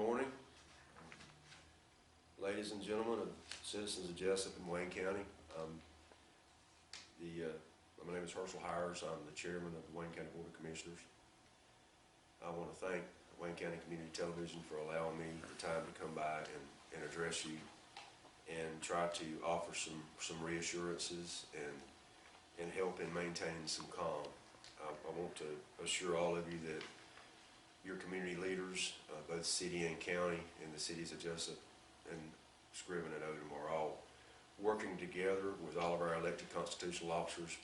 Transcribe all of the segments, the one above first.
morning, ladies and gentlemen, and citizens of Jessup and Wayne County. My name is Herschell Hires. I'm the chairman of the Wayne County Board of Commissioners. I want to thank Wayne County Community Television for allowing me the time to come by and address you and try to offer some reassurances and help in maintaining some calm. I want to assure all of you that your community leaders, both city and county, in the cities of Jessup and Scriven and Odom, are all working together with all of our elected constitutional officers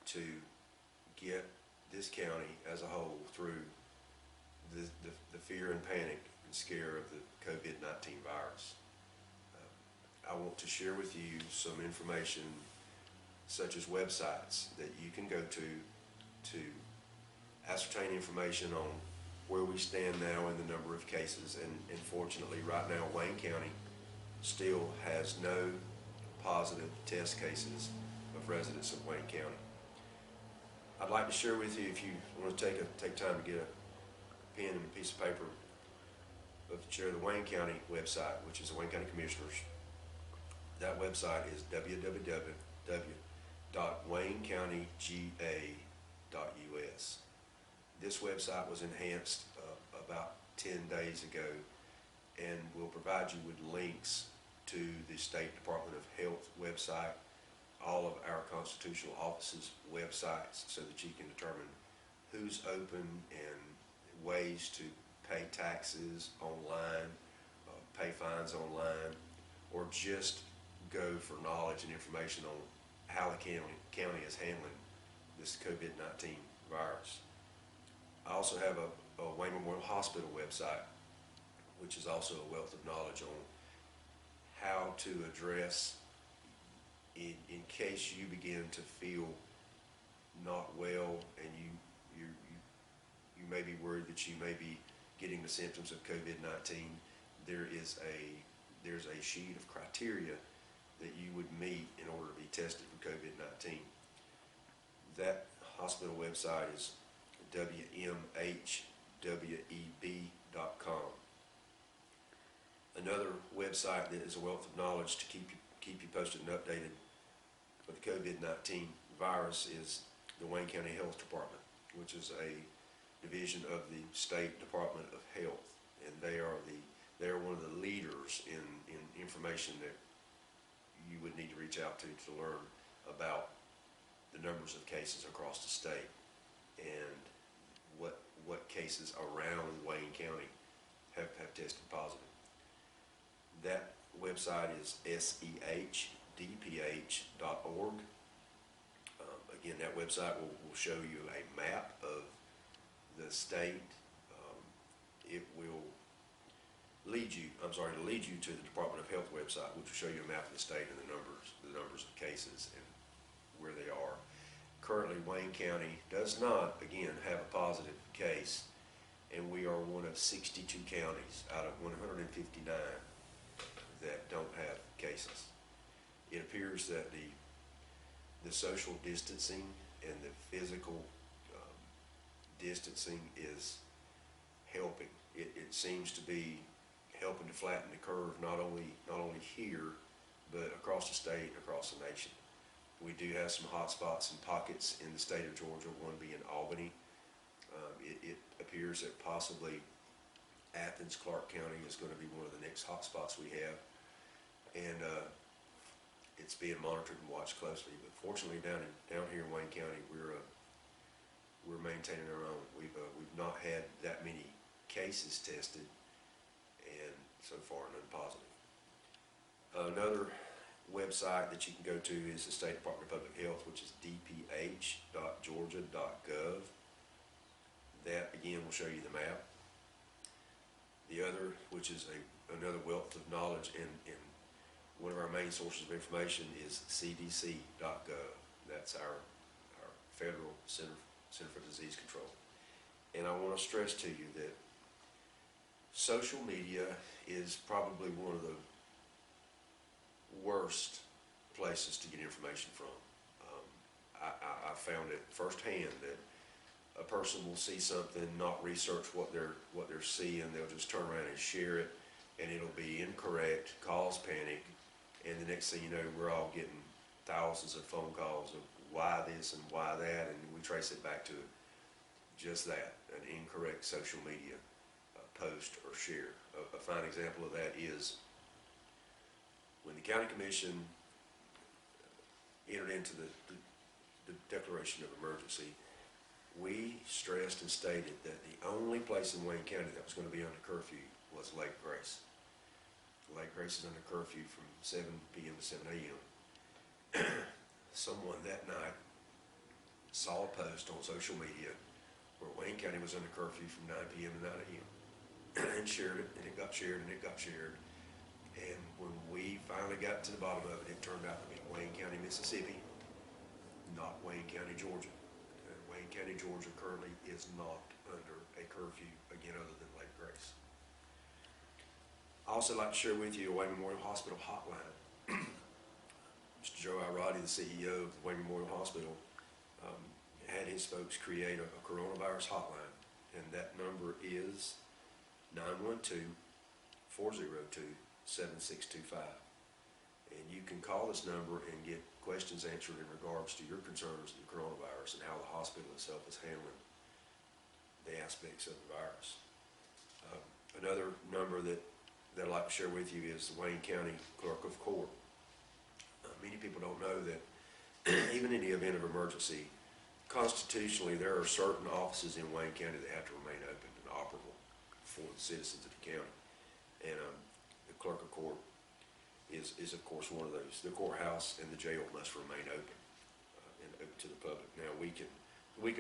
to get this county as a whole through the fear and panic and scare of the COVID-19 virus. I want to share with you some information such as websites that you can go to ascertain information on where we stand now in the number of cases. And fortunately, right now, Wayne County still has no positive test cases of residents of Wayne County. I'd like to share with you, if you want to take time to get a pen and a piece of paper, but to share the Wayne County website, which is the Wayne County Commissioners. That website is www.waynecountyga.us. This website was enhanced about 10 days ago and will provide you with links to the State Department of Health website, all of our constitutional offices' websites, so that you can determine who's open and ways to pay taxes online, pay fines online, or just go for knowledge and information on how the county is handling this COVID-19 virus. I also have a Wayne Memorial Hospital website, which is also a wealth of knowledge on how to address in case you begin to feel not well and you may be worried that you may be getting the symptoms of COVID-19. There's a sheet of criteria that you would meet in order to be tested for COVID-19. That hospital website is wmhweb.com. Another website that is a wealth of knowledge to keep you posted and updated for the COVID-19 virus is the Wayne County Health Department, which is a division of the State Department of Health, and they are one of the leaders in information that you would need to reach out to learn about the numbers of cases across the state and what cases around Wayne County have tested positive. That website is sehdph.org. Again, that website will show you a map of the state. It will lead you to the Department of Health website, which will show you a map of the state and the numbers of cases and where they are. Currently, Wayne County does not, again, have a positive case, and we are one of 62 counties out of 159 that don't have cases. It appears that the social distancing and the physical distancing is helping. It seems to be helping to flatten the curve, not only here, but across the state and across the nation. We do have some hot spots and pockets in the state of Georgia, one being Albany. It appears that possibly Athens, Clark County is going to be one of the next hot spots we have. And it's being monitored and watched closely. But fortunately, down here in Wayne County, we're maintaining our own. We've not had that many cases tested, and so far none positive. Another website that you can go to is the State Department of Public Health, which is dph.georgia.gov. That again will show you the map. The other, which is another wealth of knowledge and one of our main sources of information, is cdc.gov. That's our federal Center for Disease Control. And I want to stress to you that social media is probably one of the worst places to get information from. I found it firsthand that a person will see something, not research what they're seeing, they'll just turn around and share it, and it'll be incorrect, cause panic, and the next thing you know, we're all getting thousands of phone calls of why this and why that, and we trace it back to just that, an incorrect social media post or share. A fine example of that is when the county commission entered into the declaration of emergency, we stressed and stated that the only place in Wayne County that was going to be under curfew was Lake Grace. Lake Grace is under curfew from 7 p.m. to 7 a.m. Someone that night saw a post on social media where Wayne County was under curfew from 9 p.m. to 9 a.m. and shared it, and it got shared, and it got shared. And when we finally got to the bottom of it, it turned out to be Wayne County, Mississippi, not Wayne County, Georgia. Wayne County, Georgia currently is not under a curfew, again, other than Lake Grace. I also like to share with you a Wayne Memorial Hospital hotline. Mr. Joe Irati, the CEO of Wayne Memorial Hospital, had his folks create a coronavirus hotline, and that number is 912-402-7625. And you can call this number and get questions answered in regards to your concerns with the coronavirus and how the hospital itself is handling the aspects of the virus. Another number that I'd like to share with you is the Wayne County Clerk of Court. Many people don't know that even in the event of emergency, constitutionally there are certain offices in Wayne County that have to remain open and operable for the citizens of the county. And the Clerk of Court is of course one of those. The courthouse and the jail must remain open and open to the public. Now we can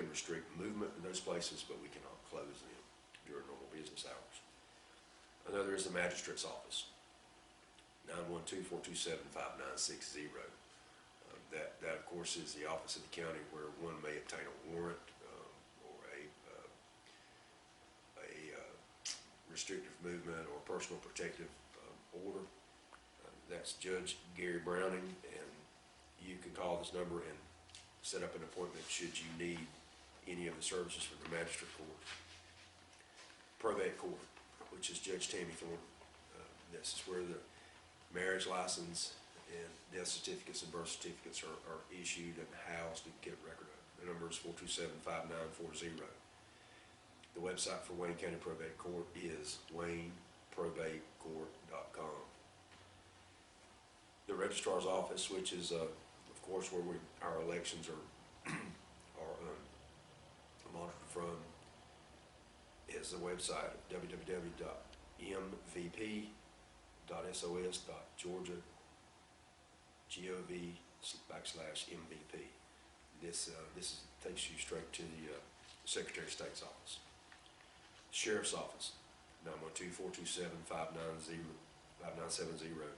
restrict movement in those places, but we cannot close them during normal business hours. Another is the magistrate's office, 912-427-5960. That of course is the office of the county where one may obtain a warrant or a restrictive movement or personal protective order. That's Judge Gary Browning, and you can call this number and set up an appointment should you need any of the services from the magistrate court. Probate court, which is Judge Tammy Thornton. This is where the marriage license and death certificates and birth certificates are issued and housed and get record of. The number is 427-5940. The website for Wayne County Probate Court is wayneprobatecourt.com. The registrar's office, which is of course where our elections are monitored from, is the website of www.mvp.sos.georgia.gov/MVP. This takes you straight to the Secretary of State's office. Sheriff's office, 912-427-5970.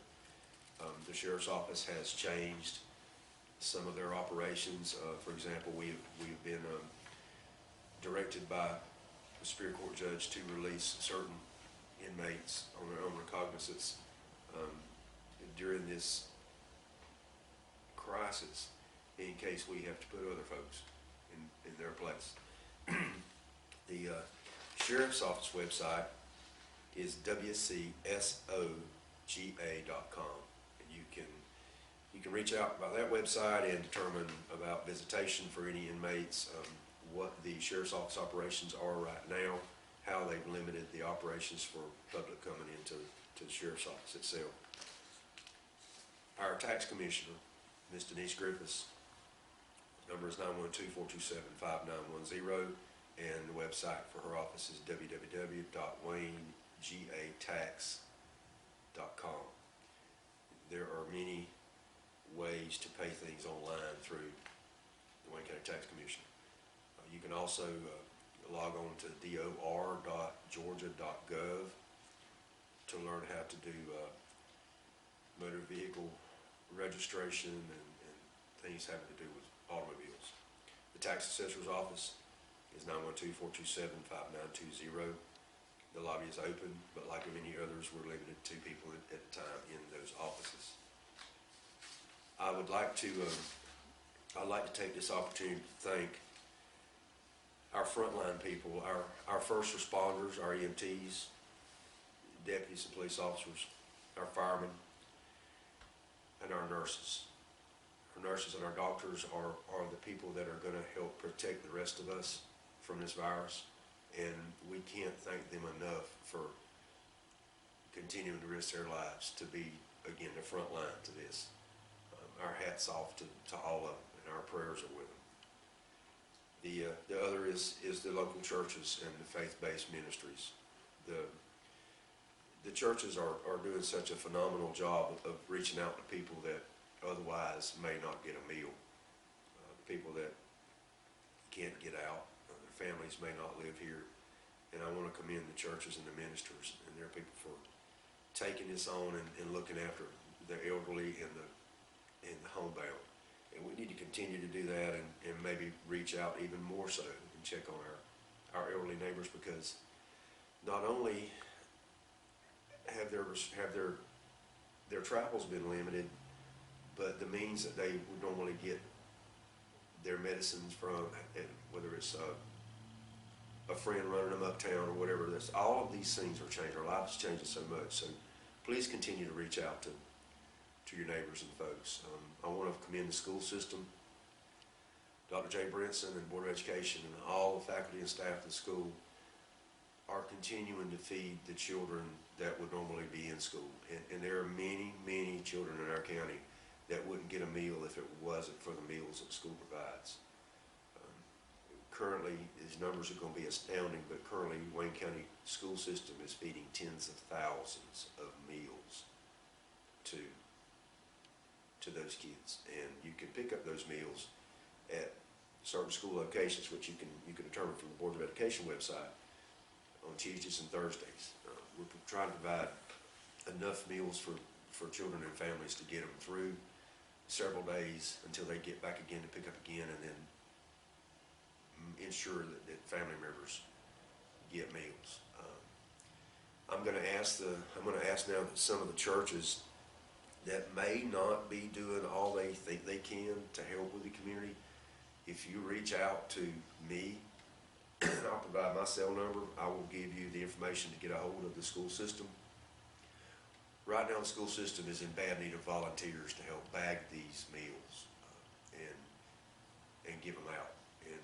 The Sheriff's Office has changed some of their operations. For example, we've been directed by the Superior Court judge to release certain inmates on their own recognizance during this crisis, in case we have to put other folks in their place. The Sheriff's Office website is wcsoga.com. You can reach out by that website and determine about visitation for any inmates, what the Sheriff's Office operations are right now, how they've limited the operations for public coming into the Sheriff's Office itself. Our Tax Commissioner, Ms. Denise Griffiths, number is 912-427-5910, and the website for her office is www.waynegatax.com. There are many ways to pay things online through the Wayne County Tax Commissioner. You can also log on to dor.georgia.gov to learn how to do motor vehicle registration and things having to do with automobiles. The Tax Assessor's Office is 912-427-5920. The lobby is open, but like many others, we're limited to 2 people at a time in those offices. I'd like to take this opportunity to thank our frontline people, our first responders, our EMTs, deputies and police officers, our firemen, and our nurses. Our nurses and our doctors are the people that are going to help protect the rest of us from this virus, and we can't thank them enough for continuing to risk their lives to be, again, the front line to this. Our hats off to all of them, and our prayers are with them. The other is the local churches and the faith-based ministries. The churches are doing such a phenomenal job of reaching out to people that otherwise may not get a meal. People that can't get out, their families may not live here. And I want to commend the churches and the ministers and their people for taking this on and looking after the elderly and the homebound. And we need to continue to do that and maybe reach out even more so and check on our elderly neighbors, because not only have their travels been limited, but the means that they would normally get their medicines from, whether it's a friend running them uptown or whatever, all of these things are changing. Our lives are changing so much. So please continue to reach out to your neighbors and folks. I want to commend the school system, Dr. Jay Brinson and Board of Education, and all the faculty and staff of the school are continuing to feed the children that would normally be in school. And there are many, many children in our county that wouldn't get a meal if it wasn't for the meals that school provides. Currently, these numbers are going to be astounding, but currently Wayne County school system is feeding tens of thousands of meals to those kids. And you can pick up those meals at certain school locations, which you can determine from the Board of Education website, on Tuesdays and Thursdays. We're trying to provide enough meals for children and families to get them through several days until they get back again to pick up again, and then ensure that family members get meals. I'm going to ask now that some of the churches that may not be doing all they think they can to help with the community, if you reach out to me, I'll provide my cell number. I will give you the information to get a hold of the school system. Right now, the school system is in bad need of volunteers to help bag these meals and give them out. And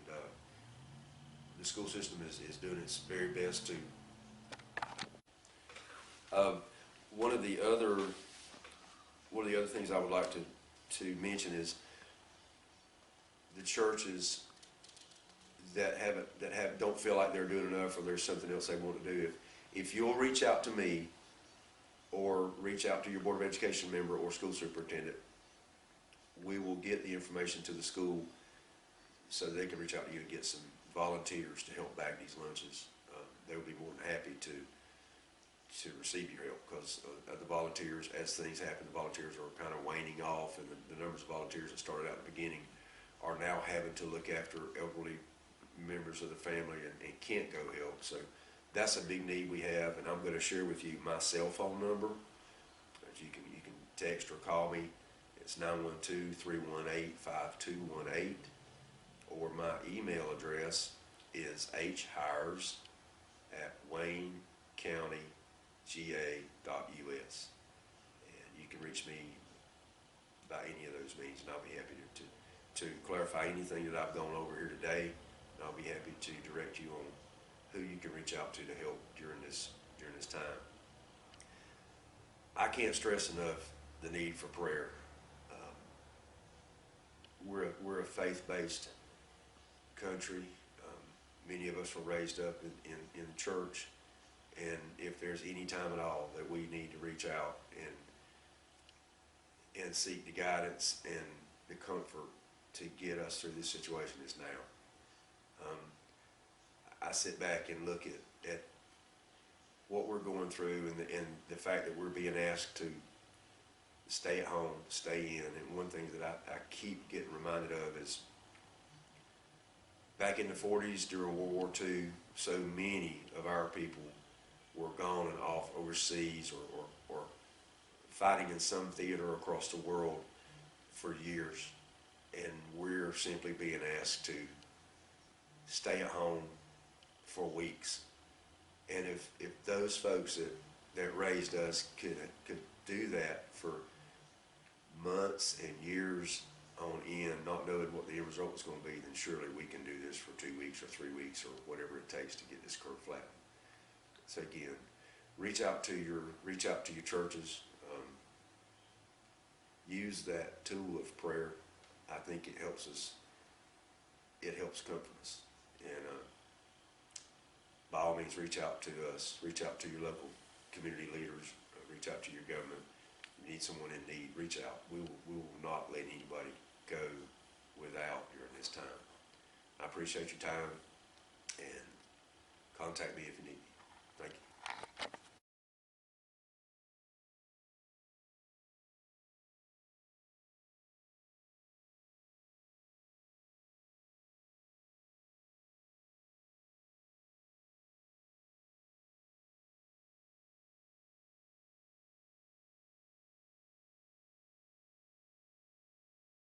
the school system is doing its very best to. One of the other things I would like to mention is the churches that don't feel like they're doing enough, or there's something else they want to do. If you'll reach out to me, or reach out to your Board of Education member or school superintendent, we will get the information to the school so they can reach out to you and get some volunteers to help bag these lunches. They would be more than happy to receive your help, because the volunteers, as things happen, the volunteers are kind of waning off, and the numbers of volunteers that started out at the beginning are now having to look after elderly members of the family and can't go help. So that's a big need we have, and I'm going to share with you my cell phone number. You can text or call me. It's 912-318-5218, or my email address is hhires@waynecountyga.us, and you can reach me by any of those means, and I'll be happy to clarify anything that I've gone over here today, and I'll be happy to direct you on who you can reach out to help during this time. I can't stress enough the need for prayer. We're a faith-based country. Many of us were raised up in church, and if there's any time at all that we need to reach out and seek the guidance and the comfort to get us through this situation, is now. I sit back and look at what we're going through, and the fact that we're being asked to stay at home, stay in. And one thing that I keep getting reminded of is back in the 40s during World War II, so many of our people were gone and off overseas or fighting in some theater across the world for years. And we're simply being asked to stay at home for weeks. And if those folks that raised us could do that for months and years on end, not knowing what the end result was going to be, then surely we can do this for 2 weeks or 3 weeks or whatever it takes to get this curve flattened. So again, reach out to your churches. Use that tool of prayer. I think it helps us. It helps comfort us. And by all means, reach out to us. Reach out to your local community leaders. Reach out to your government. If you need someone in need, reach out. We will not let anybody go without during this time. I appreciate your time, and contact me if you need me.